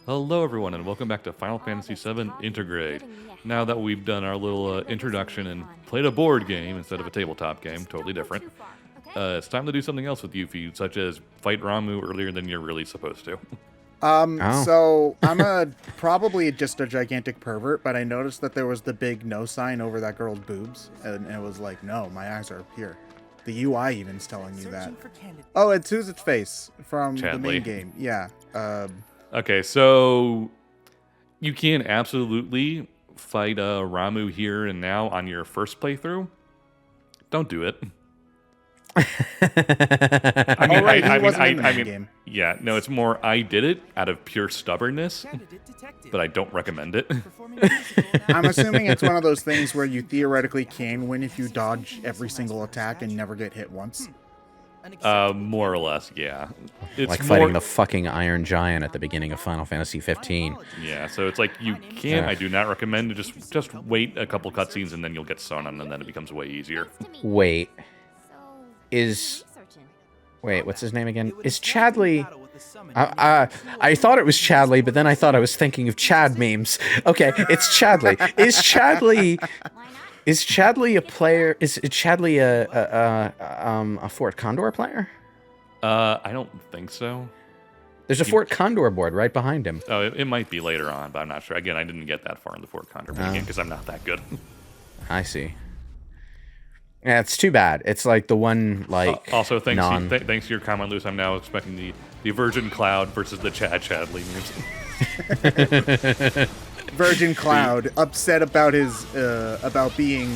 Hello everyone and welcome back to Final Fantasy VII Intergrade. Now that we've done our little introduction and played a board game instead of a tabletop game, totally different, it's time to do something else with Yuffie, such as fight Ramuh earlier than you're really supposed to. So I'm probably just a gigantic pervert, but I noticed that there was the big no sign over that girl's boobs, and it was like, no, my eyes are here. The UI even's telling you that. Oh, it's who's its face from the main game. Yeah. Okay, so you can absolutely fight Ramuh here and now on your first playthrough. Don't do it. I mean, yeah, no, it's more I did it out of pure stubbornness, but I don't recommend it. I'm assuming it's one of those things where you theoretically can win if you dodge every single attack and never get hit once. More or less, yeah. It's like fighting the fucking Iron Giant at the beginning of Final Fantasy 15. Yeah, so it's like you can. I do not recommend to just wait a couple cutscenes and then you'll get Sonan and then it becomes way easier. Wait, what's his name again? Is Chadley? I thought it was Chadley, but then I thought I was thinking of Chad memes. Okay, it's Chadley. Is Chadley a player? Is Chadley a Fort Condor player? I don't think so. There's a Fort Condor board right behind him. Oh, it might be later on, but I'm not sure. Again, I didn't get that far in the Fort Condor game because I'm not that good. I see. Yeah, it's too bad. It's like the one like. Also, thanks to your comment, Luce, I'm now expecting the Virgin Cloud versus the Chadley memes. Virgin Cloud upset about his about being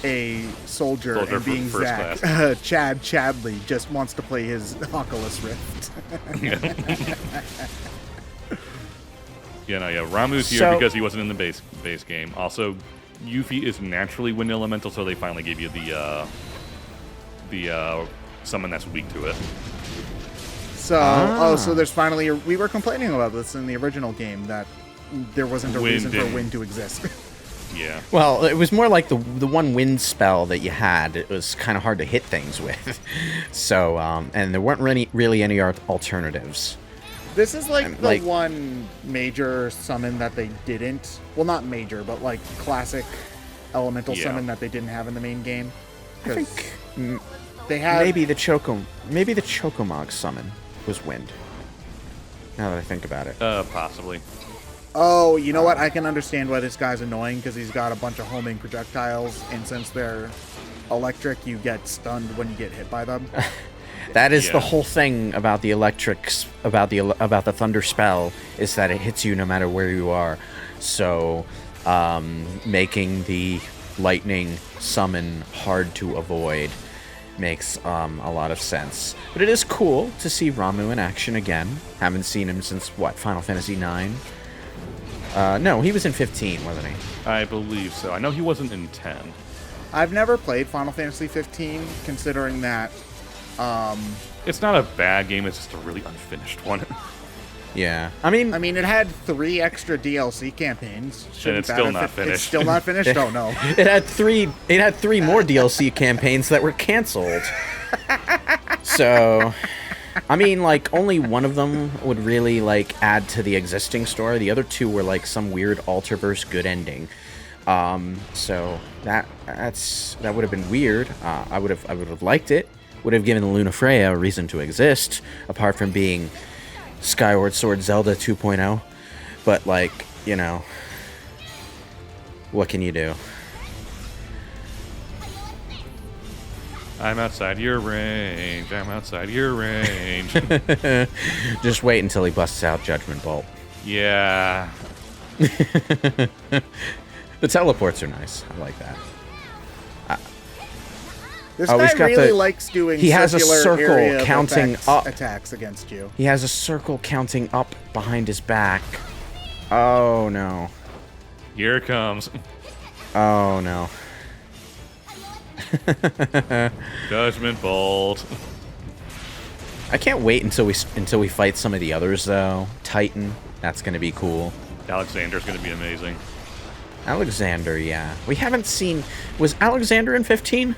a soldier and being Zack. Chadley just wants to play his Oculus Rift. Yeah, Ramuh's here because he wasn't in the base game. Also, Yuffie is naturally wind elemental, so they finally gave you the summon that's weak to it. So so there's finally we were complaining about this in the original game that there wasn't a reason for wind to exist. Yeah. Well, it was more like the one wind spell that you had. It was kind of hard to hit things with. So, and there weren't really any alternatives. This is like one major summon that they didn't. Well, not major, but like classic elemental summon that they didn't have in the main game. I think they had maybe the Chocomog summon was wind. Now that I think about it. Possibly. Oh, you know what? I can understand why this guy's annoying, because he's got a bunch of homing projectiles, and since they're electric, you get stunned when you get hit by them. That is the whole thing about the electrics, about the thunder spell, is that it hits you no matter where you are. So, making the lightning summon hard to avoid makes a lot of sense. But it is cool to see Ramuh in action again. Haven't seen him since, what, Final Fantasy 9? No, he was in 15, wasn't he? I believe so. I know he wasn't in 10. I've never played Final Fantasy 15, considering that... It's not a bad game, it's just a really unfinished one. Yeah. I mean, it had 3 extra DLC campaigns. And it's still not finished. It's still not finished? Oh, no. It had three more DLC campaigns that were canceled. So... I mean, like, only one of them would really, like, add to the existing story. The other 2 were, like, some weird Alterverse good ending. So that would have been weird. I would have liked it. Would have given Luna Freya a reason to exist, apart from being Skyward Sword Zelda 2.0. But, like, you know, what can you do? I'm outside your range. I'm outside your range. Just wait until he busts out Judgment Bolt. Yeah. The teleports are nice. I like that. This guy really likes doing he has a circle area counting up attacks against you. He has a circle counting up behind his back. Oh, no. Here it comes. Oh, no. Judgment Bolt. I can't wait until we fight some of the others though. Titan, that's gonna be cool. Alexander's gonna be amazing. Alexander, yeah. We haven't seen. Was Alexander in 15?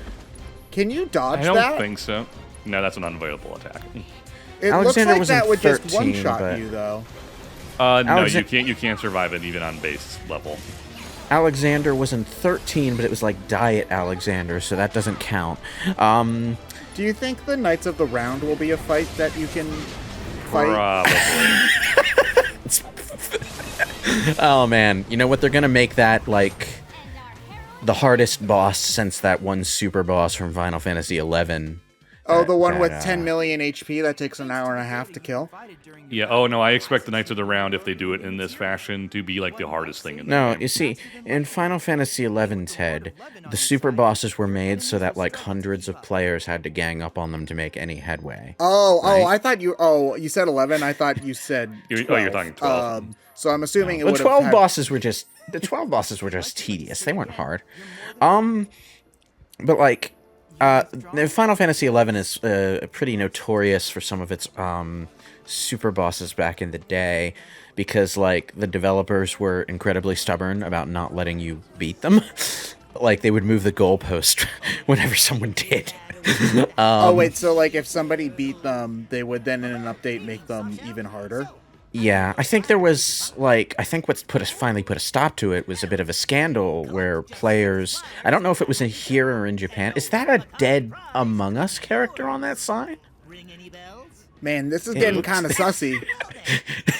Can you dodge that? that? I don't think so. No, that's an unavoidable attack. It Alexander looks like was that in would 13, just one-shot but... you, though. No, you can't. You can't survive it even on base level. Alexander was in 13, but it was like Diet Alexander, so that doesn't count. Do you think the Knights of the Round will be a fight that you can fight? Probably. Oh man, you know what? They're gonna make that like the hardest boss since that one super boss from Final Fantasy XI. Oh, the one with 10 million HP that takes an hour and a half to kill? Yeah, oh no, I expect the Knights of the Round, if they do it in this fashion, to be like the hardest thing in the No, game. you see, in Final Fantasy XI, Ted, the super bosses were made so that like hundreds of players had to gang up on them to make any headway. I thought you said 11. I thought you said 12. You're talking 12. So I'm assuming it The would 12 have bosses were just tedious. They weren't hard. But like Final Fantasy XI is pretty notorious for some of its super bosses back in the day because like the developers were incredibly stubborn about not letting you beat them. Like they would move the goalpost whenever someone did. wait, so like if somebody beat them, they would then in an update make them even harder? Yeah, I think there was what finally put a stop to it was a bit of a scandal where players, I don't know if it was in here or in Japan. Is that a Dead Among Us character on that sign? Man, this is getting kind of sussy.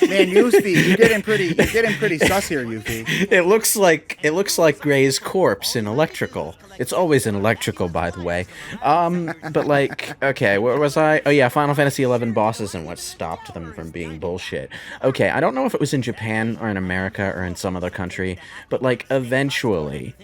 Man, Yuffie, you're getting pretty sus here, Yuffie. It looks like Gray's corpse in Electrical. It's always in Electrical, by the way. But like, okay, where was I? Oh yeah, Final Fantasy XI bosses and what stopped them from being bullshit. Okay, I don't know if it was in Japan or in America or in some other country, but like eventually,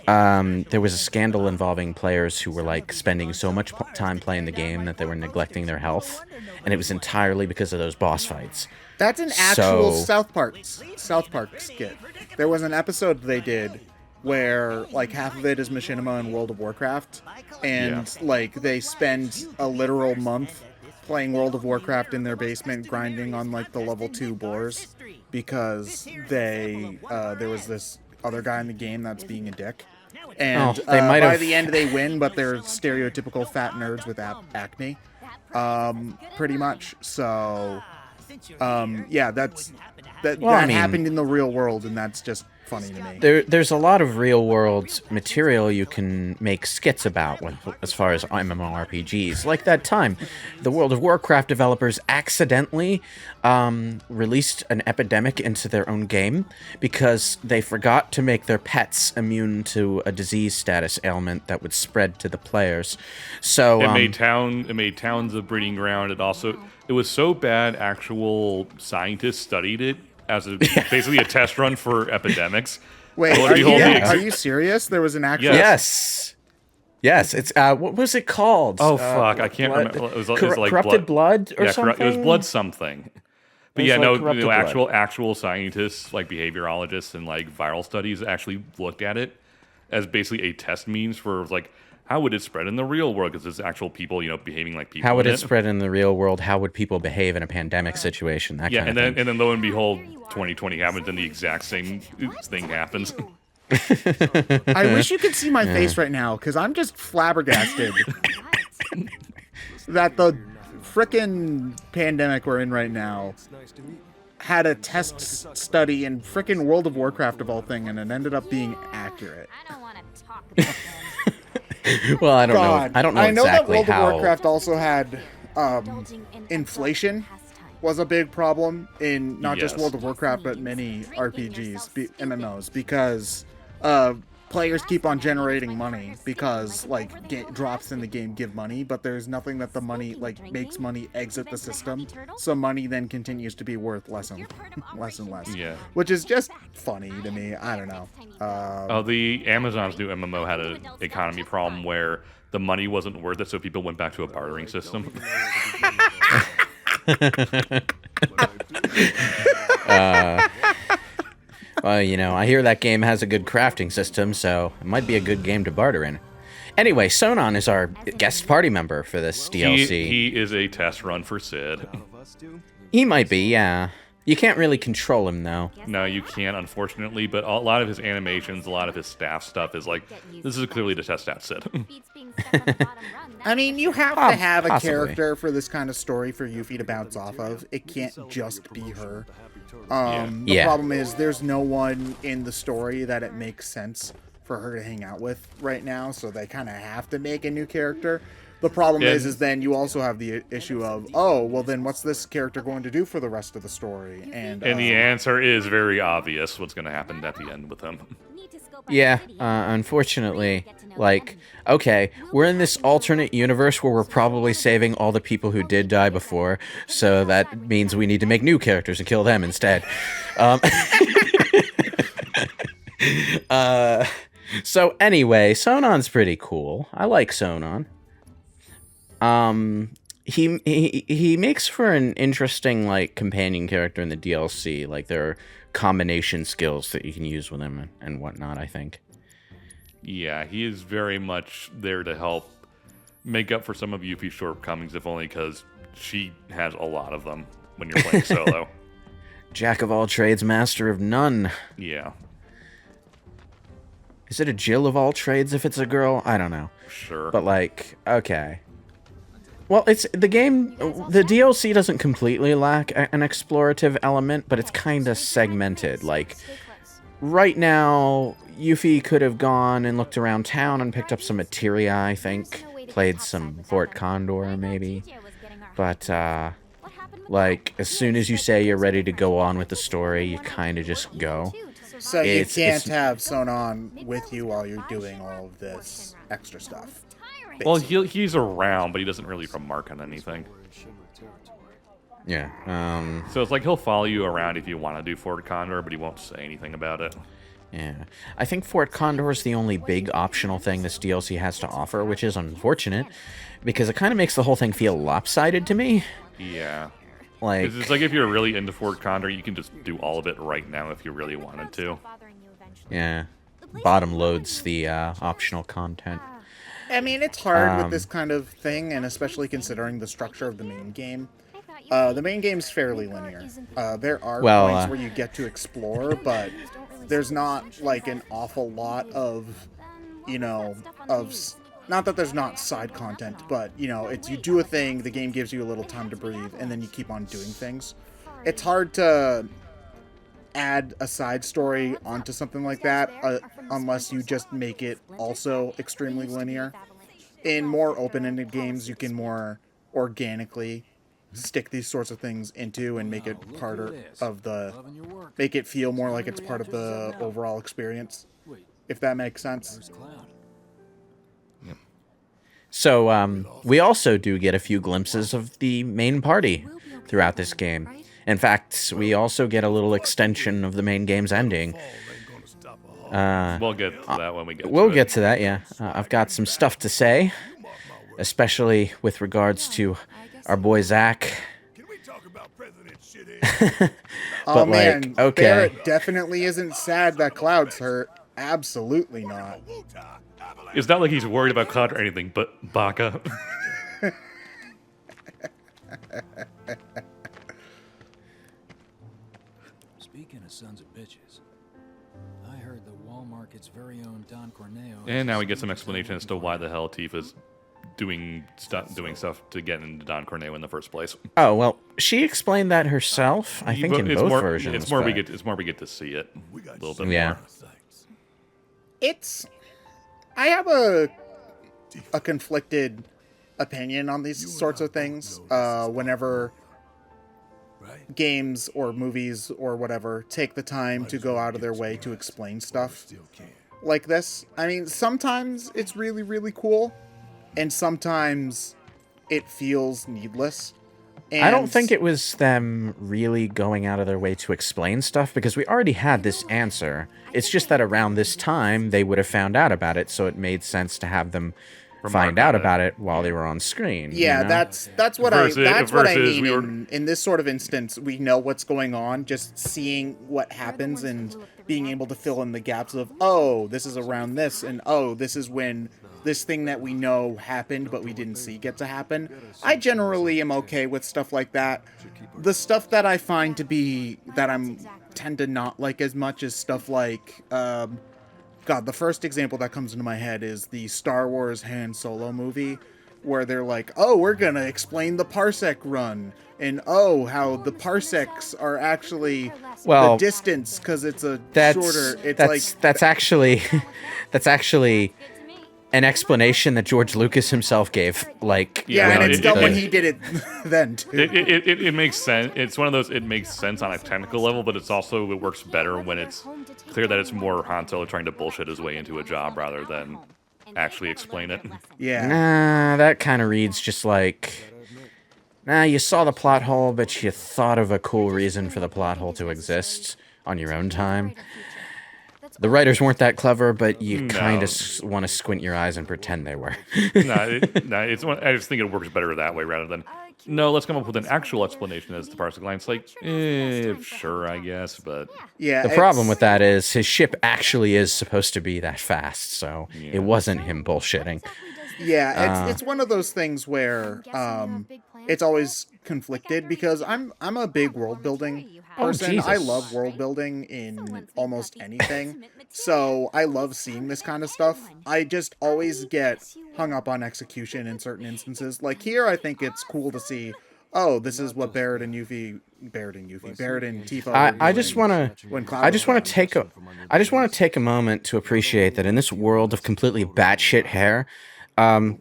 there was a scandal involving players who were like spending so much time playing the game that they were neglecting their health, and it was entirely because of those boss fights. That's an actual South Park skit. There was an episode they did where like half of it is Machinima and World of Warcraft, and like they spend a literal month playing World of Warcraft in their basement, grinding on like the level 2 boars because there was this other guy in the game that's being a dick. And by the end they win, but they're stereotypical fat nerds with acne. Pretty much. So, that happened in the real world, and that's just funny to me. There's a lot of real world material you can make skits about as far as MMORPGs. Like that time, the World of Warcraft developers accidentally released an epidemic into their own game because they forgot to make their pets immune to a disease status ailment that would spread to the players. So it made towns a breeding ground. It was so bad actual scientists studied it as basically a test run for epidemics. Wait, are you serious? There was an actual... Yes, it's, what was it called? Oh, fuck, I can't remember. It was like Corrupted Blood or something? It was Blood something. But actual scientists, like behaviorologists and like viral studies actually looked at it as basically a test means for like, how would it spread in the real world? Because it's actual people, behaving like people. How would it spread in the real world? How would people behave in a pandemic situation? That kind of thing. And then lo and behold, 2020 happens, and the exact same thing happens. I wish you could see my face right now, because I'm just flabbergasted that the frickin' pandemic we're in right now had a test study in frickin' World of Warcraft of all things, and it ended up being accurate. Well, I don't know. I don't know exactly that World how. of Warcraft also had inflation was a big problem in not just World of Warcraft but many RPGs, MMOs, because players keep on generating money because like drops in the game give money, but there's nothing that the money like makes money exit the system, so money then continues to be worth less and less. Yeah, which is just funny to me. I don't know. The Amazon's new MMO had an economy problem where the money wasn't worth it, so people went back to a bartering system. Well, I hear that game has a good crafting system, so it might be a good game to barter in. Anyway, Sonan is our guest party member for this DLC. He is a test run for Sid. He might be, yeah. You can't really control him, though. No, you can't, unfortunately, but a lot of his animations, a lot of his staff stuff is like, this is clearly to test out Sid. I mean, you have to have a character for this kind of story for Yuffie to bounce off of. It can't just be her. The problem is there's no one in the story that it makes sense for her to hang out with right now, so they kind of have to make a new character. The problem is then you also have the issue of, oh, well then what's this character going to do for the rest of the story? And the answer is very obvious what's going to happen at the end with him. Yeah, unfortunately, like, okay, we're in this alternate universe where we're probably saving all the people who did die before, so that means we need to make new characters and kill them instead. So anyway, Sonan's pretty cool. I like Sonan. He makes for an interesting, like, companion character in the DLC. Like, there are combination skills that you can use with him and whatnot, I think. Yeah, he is very much there to help make up for some of Yuffie's shortcomings, if only because she has a lot of them when you're playing solo. Jack of all trades, master of none. Yeah. Is it a Jill of all trades if it's a girl? I don't know. Sure. But, like, okay. Well, it's the game. The DLC doesn't completely lack an explorative element, but it's kind of segmented. Like, right now, Yuffie could have gone and looked around town and picked up some materia, I think. Played some Fort Condor, maybe. But, like, as soon as you say you're ready to go on with the story, you kind of just go. So you can't have Sonan with you while you're doing all of this extra stuff. Well, he's around, but he doesn't really remark on anything. Yeah. So it's like he'll follow you around if you want to do Fort Condor, but he won't say anything about it. Yeah. I think Fort Condor is the only big optional thing this DLC has to offer, which is unfortunate, because it kind of makes the whole thing feel lopsided to me. Yeah. Like, it's like if you're really into Fort Condor, you can just do all of it right now if you really wanted to. Yeah. Bottom loads the optional content. I mean, it's hard with this kind of thing, and especially considering the structure of the main game. The main game's fairly linear. There are points where you get to explore, but there's not, like, an awful lot of, not that there's not side content, but, it's you do a thing, the game gives you a little time to breathe, and then you keep on doing things. It's hard to add a side story onto something like that unless you just make it also extremely linear. In more open-ended games, you can more organically stick these sorts of things into and make it make it feel more like it's part of the overall experience, if that makes sense. So we also do get a few glimpses of the main party throughout this game. In fact, we also get a little extension of the main game's ending. We'll get to that when we get to it. We'll get to that, yeah. I've got some stuff to say, especially with regards to our boy Zach. Can we talk about President Shithead? Oh man, like, okay. Barrett definitely isn't sad that Cloud's hurt. Absolutely not. It's not like he's worried about Cloud or anything, but Baka. Speaking of sons of bitches, I heard the Wall Market's very own Don Corneo. And now we get some explanation as to why the hell Tifa's doing stuff to get into Don Corneo in the first place. Oh, well, she explained that herself, I think, in both versions. It's more we get to see it a little bit more. I have a conflicted opinion on these sorts of things. Whenever games or movies or whatever take the time to go out of their way to explain stuff like this. I mean, sometimes it's really, really cool, and sometimes it feels needless. And I don't think it was them really going out of their way to explain stuff, because we already had this answer. It's just that around this time, they would have found out about it, so it made sense to have them find out about it while they were on screen. Yeah, you know? that's what I mean. We in this sort of instance, we know what's going on. Just seeing what happens and being able to fill in the gaps of, oh, this is around this, and oh, this is when this thing that we know happened but we didn't see get to happen. I generally am okay with stuff like that. The stuff that I find to be that tend to not like as much is stuff like the first example that comes into my head is the Star Wars Han Solo movie. where they're like, oh, we're gonna explain the parsec run, and oh, how the parsecs are actually the distance because it's a shorter. That's actually that's actually an explanation that George Lucas himself gave. Like, and it's dumb when he did it then too. It makes sense. It's one of those. It makes sense on a technical level, but it works better when it's clear that it's more Han Solo trying to bullshit his way into a job rather than actually explain it. Yeah. Nah, that kind of reads just like, nah, you saw the plot hole, but you thought of a cool reason for the plot hole to exist on your own time. The writers weren't that clever, but you kind of want to squint your eyes and pretend they were. I just think it works better that way rather than, no, let's come up with an actual explanation as the parsec line. It's like, sure, I guess, but... Yeah, the problem with that is his ship actually is supposed to be that fast, so it wasn't him bullshitting. Yeah, it's one of those things where it's always conflicted because I'm a big world building person. I love world building in almost anything, so I love seeing this kind of stuff. I just always get hung up on execution in certain instances. Like here, I think it's cool to see. Oh, this is what Barrett and Tifa. I just want to take a moment to appreciate that in this world of completely batshit hair.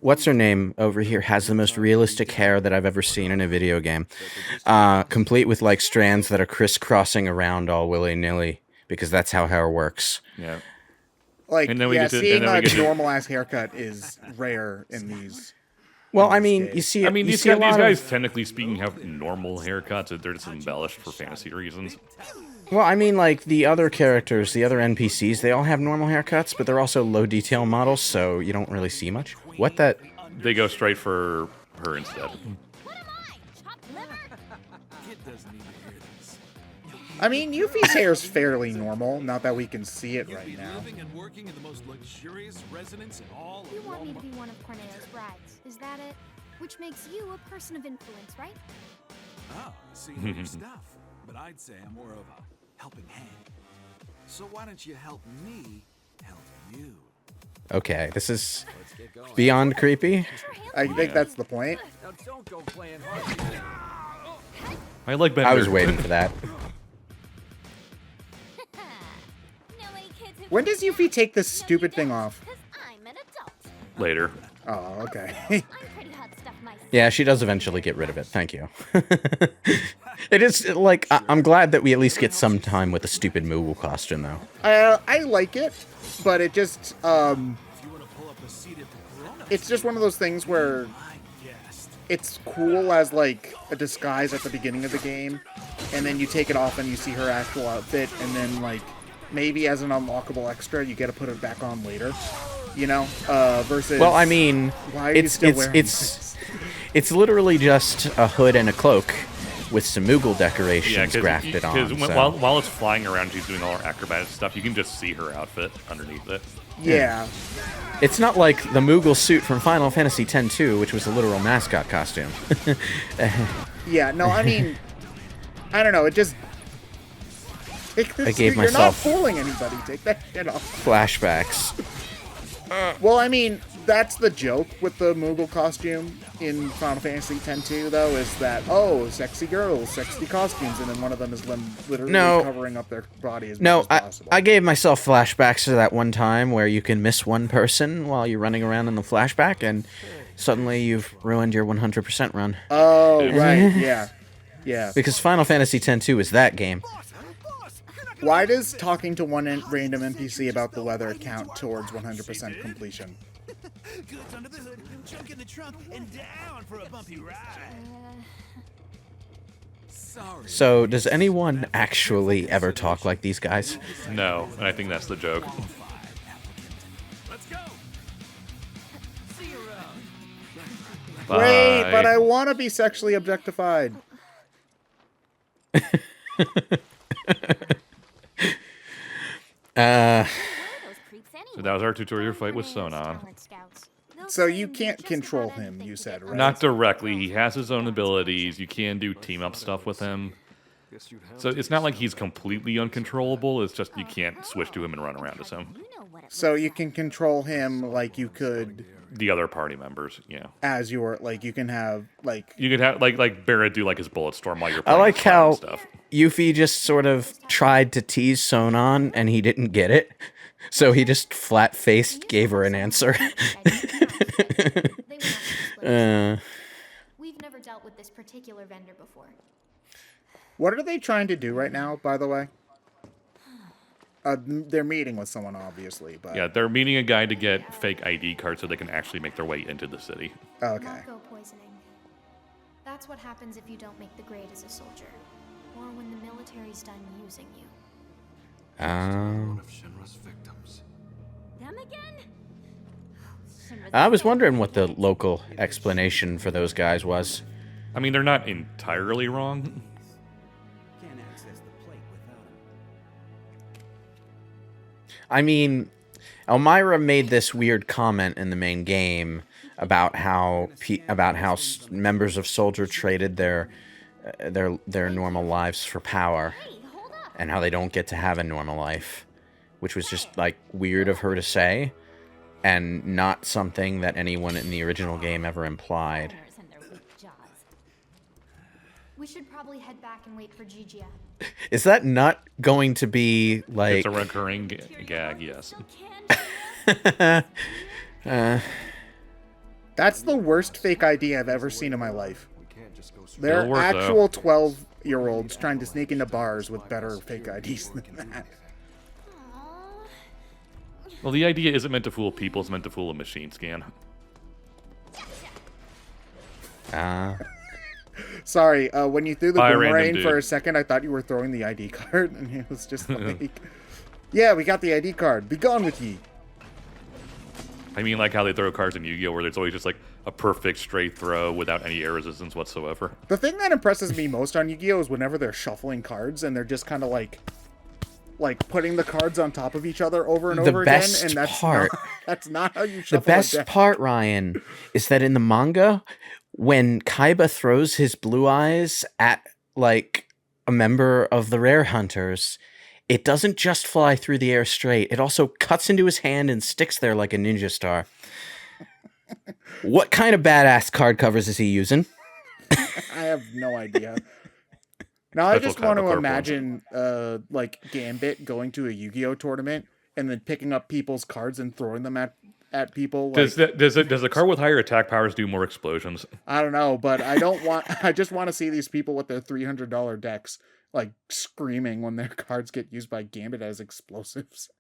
What's her name over here has the most realistic hair that I've ever seen in a video game. Complete with like strands that are crisscrossing around all willy-nilly, because that's how hair works. Yeah. Like, seeing a normal-ass haircut is rare in these... Well, I mean, you see... these guys, technically speaking, have normal haircuts. They're just embellished for fantasy reasons. Well, I mean, like, the other characters, the other NPCs, they all have normal haircuts, but they're also low-detail models, so you don't really see much. What that... They go straight for her instead. I mean, Yuffie's hair's fairly normal, not that we can see it right now. You want me to be one of Corneo's brides, is that it? Which makes you a person of influence, right? Oh, see your stuff. But I'd say I'm more of a helping hand. So why don't you help me help you? Okay, this is beyond creepy. I think that's the point. Now don't go playing hard. I like Bender. I was waiting for that. When does Yuffie take this stupid thing off? Later. Oh, okay. Yeah, she does eventually get rid of it. Thank you. It is, like, I'm glad that we at least get some time with the stupid Moogle costume, though. I like it, but it just, it's just one of those things where it's cool as, like, a disguise at the beginning of the game, and then you take it off and you see her actual outfit, and then, like, maybe as an unlockable extra, you get to put it back on later, you know? Versus... Well, I mean, why are you still wearing this? It's literally just a hood and a cloak with some Moogle decorations grafted on. Because while it's flying around, she's doing all her acrobatic stuff, you can just see her outfit underneath it. Yeah. It's not like the Moogle suit from Final Fantasy X-2, which was a literal mascot costume. Yeah, no, I mean, I don't know, it just... I gave you're myself... You're not fooling anybody, take that shit off. Flashbacks. Well, I mean, that's the joke with the Moogle costume in Final Fantasy X-2, though, is that, oh, sexy girls, sexy costumes, and then one of them is literally covering up their body as much as possible. I gave myself flashbacks to that one time where you can miss one person while you're running around in the flashback, and suddenly you've ruined your 100% run. Oh, right, yeah. Yeah. Because Final Fantasy X-2 is that game. Why does talking to one random NPC about the weather count towards 100% completion? Goods under the hood, junk in the trunk, and down for a bumpy ride. Sorry. So, does anyone actually ever talk like these guys? No, and I think that's the joke. Let's go. See you around. Wait, Bye. but I want to be sexually objectified. So that was our tutorial fight with Sonan. So you can't control him, you said, right? Not directly. He has his own abilities. You can do team-up stuff with him. So it's not like he's completely uncontrollable. It's just you can't switch to him and run around as him. So you can control him like you could the other party members. Yeah, as your like you can have like you could have like Barrett do like his bullet storm while you're I playing like his fire how and stuff. Yuffie just sort of tried to tease Sonan and he didn't get it. So he just flat-faced gave her an answer. We've never dealt with this particular vendor before. what are they trying to do right now, by the way? They're meeting with someone, obviously, but Yeah, they're meeting a guy to get fake ID cards so they can actually make their way into the city. okay. Narco poisoning. That's what happens if you don't make the grade as a soldier, or when the military's done using you. One of Shinra's victims. Them again? I was wondering what the local explanation for those guys was. I mean, they're not entirely wrong. Can't access the plate without him. I mean, Elmira made this weird comment in the main game about how members of Soldier traded their normal lives for power, and how they don't get to have a normal life, which was just like weird of her to say, and not something that anyone in the original game ever implied. We should probably head back and wait for Gigia. Is that not going to be like? It's a recurring gag, yes. That's the worst fake ID I've ever seen in my life. We can't just go straight. They're It'll work, though. actual 12-year-olds trying to sneak into bars with better fake IDs than that. Well, the idea isn't meant to fool people; it's meant to fool a machine scan. Sorry, when you threw the Bye, random boomerang dude. for a second, I thought you were throwing the ID card, and it was just like, yeah, we got the ID card. Be gone with ye. I mean, like how they throw cards in Yu-Gi-Oh, where there's always just like a perfect straight throw without any air resistance whatsoever. The thing that impresses me most on Yu-Gi-Oh is whenever they're shuffling cards and they're just kind of like putting the cards on top of each other over and The over best again, and that's part- that's not how you shuffle The best a deck. part, Ryan, is that in the manga, when Kaiba throws his blue eyes at like a member of the Rare Hunters, it doesn't just fly through the air straight. It also cuts into his hand and sticks there like a ninja star. What kind of badass card covers is he using? I have no idea. Now I That's just what want Kaiba to Corp imagine like Gambit going to a Yu-Gi-Oh tournament and then picking up people's cards and throwing them at people. Like, Does a card with higher attack powers do more explosions? I don't know, but I don't want. I just want to see these people with their $300 decks like screaming when their cards get used by Gambit as explosives.